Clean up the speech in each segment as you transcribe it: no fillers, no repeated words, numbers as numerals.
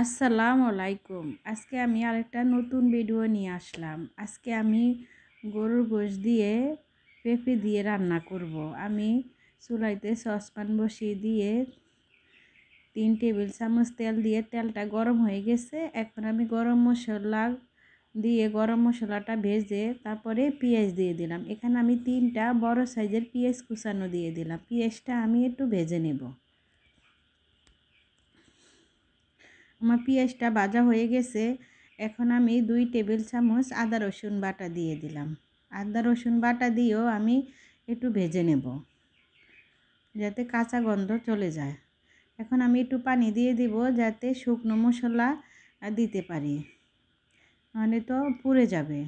আসসালামু আলাইকুম। আজকে আমি আরেকটা নতুন ভিডিও নিয়ে আসলাম। আজকে আমি গরুর গোশত দিয়ে পেঁপে দিয়ে রান্না করব। আমি চুলাইতে সসপ্যান বসিয়ে দিয়ে 3 টেবিল চামচ তেল দিয়ে তেলটা গরম হয়ে গেছে। এখন আমি গরম মশলা দিয়ে গরম মশলাটা ভেজে তারপরে পেঁয়াজ দিয়ে দিলাম। এখানে আমি 3টা বড় সাইজের পেঁয়াজ কুচানো দিয়ে দিলাম। পেঁয়াজটা আমি একটু ভেজে নেব। আমার পেঁয়াজটা ভাজা হয়ে গেছে। এখন আমি 2 টেবিল চামচ আদা রসুন বাটা দিয়ে দিলাম। আদা রসুন বাটা দিয়েও আমি একটু ভেজে নেব যাতে কাঁচা গন্ধ চলে যায়। এখন আমি একটু পানি দিয়ে দিব যাতে শুকনো মশলা দিতে পারি, নাহলে তো পুড়ে যাবে।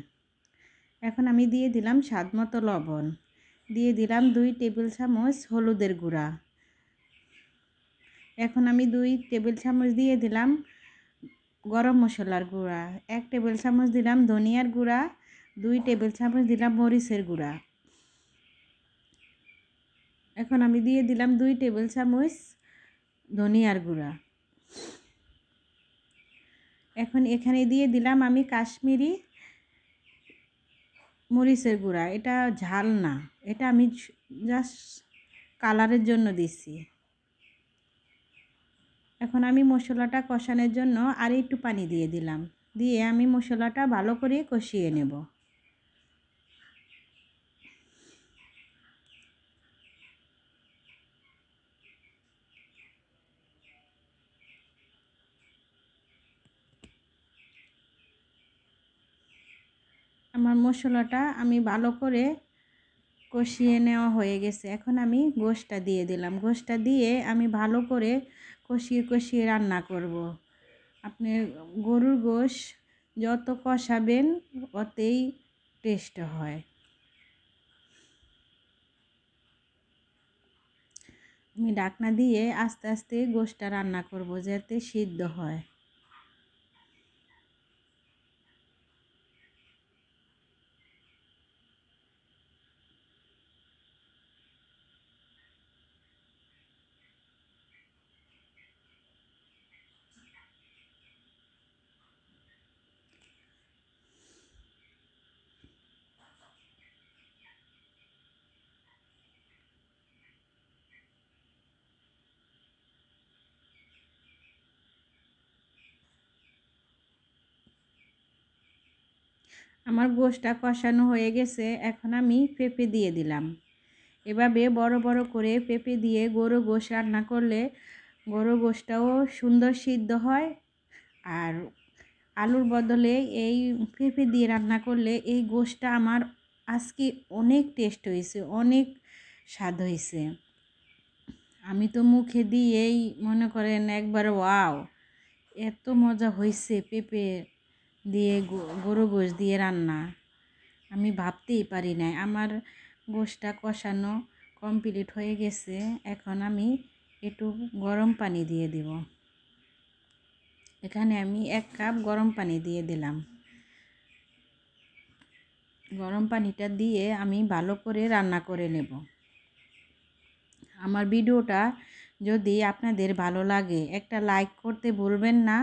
এখন আমি দিয়ে দিলাম স্বাদ মতো লবণ, দিয়ে দিলাম 2 টেবিল চামচ হলুদের গুঁড়া। এখন আমি 2 টেবিল চামচ দিয়ে দিলাম গরম মশলার গুঁড়া, 1 টেবিল চামচ দিলাম ধনিয়ার গুঁড়া, 2 টেবিল চামচ দিলাম মরিচের গুঁড়া। এখন আমি দিয়ে দিলাম 2 টেবিল চামচ ধনিয়ার গুঁড়া। এখন এখানে দিয়ে দিলাম আমি কাশ্মীরি মরিচের গুঁড়া। এটা ঝাল না, এটা আমি জাস্ট কালারের জন্য দিছি। এখন আমি মশলাটা কষানোর জন্য আর একটু পানি দিয়ে দিলাম, দিয়ে আমি মশলাটা ভালো করে কষিয়ে নেব। আমার মশলাটা আমি ভালো করে কষিয়ে নেওয়া হয়ে গেছে। এখন আমি গোশতটা দিয়ে দিলাম। গোশতটা দিয়ে আমি ভালো করে কষিয়ে কষিয়ে রান্না করব। আপনি গরুর গোশত যত কষাবেন অতই টেস্ট হয়। আমি ঢাকনা দিয়ে আস্তে আস্তে গোশতটা রান্না করব যাতে সিদ্ধ হয়। আমার গোশতটা কষানো হয়ে গেছে। এখন আমি পেঁপে দিয়ে দিলাম। এভাবে বড় বড় করে পেঁপে দিয়ে গরুর গোশত রান্না করলে গরুর গোশতটাও সুন্দর সিদ্ধ হয়। আর আলুর বদলে এই পেঁপে দিয়ে রান্না করলে এই গোশতটা আমার আজকে অনেক টেস্ট হয়েছে, অনেক স্বাদ হয়েছে। আমি তো মুখে দিয়েই মনে করেন একবার ওয়াও, এত মজা হয়েছে পেঁপে দিয়ে গরু গোশত দিয়ে রান্না, আমি ভাবতেই পারি নাই। আমার গোশতটা কষানো কমপ্লিট হয়ে গেছে। এখন আমি একটু গরম পানি দিয়ে দিব। এখানে আমি 1 কাপ গরম পানি দিয়ে দিলাম। গরম পানিটা দিয়ে আমি ভালো করে রান্না করে নেব। আমার ভিডিওটা যদি আপনাদের ভালো লাগে একটা লাইক করতে ভুলবেন না,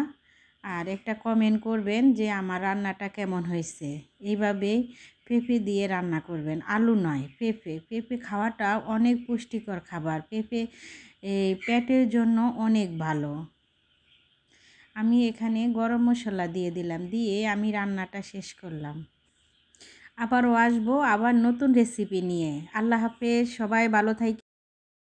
আর একটা কমেন্ট করবেন যে আমার রান্নাটা কেমন হয়েছে। এইভাবেই পেঁপে দিয়ে রান্না করবেন, আলু নয়, পেঁপে। পেঁপে খাওয়াটা অনেক পুষ্টিকর খাবার। পেঁপে এই পেটের জন্য অনেক ভালো। আমি এখানে গরম মশলা দিয়ে দিলাম, দিয়ে আমি রান্নাটা শেষ করলাম। আবারও আসবো আবার নতুন রেসিপি নিয়ে। আল্লাহ হাফেজ, সবাই ভালো থাকেন।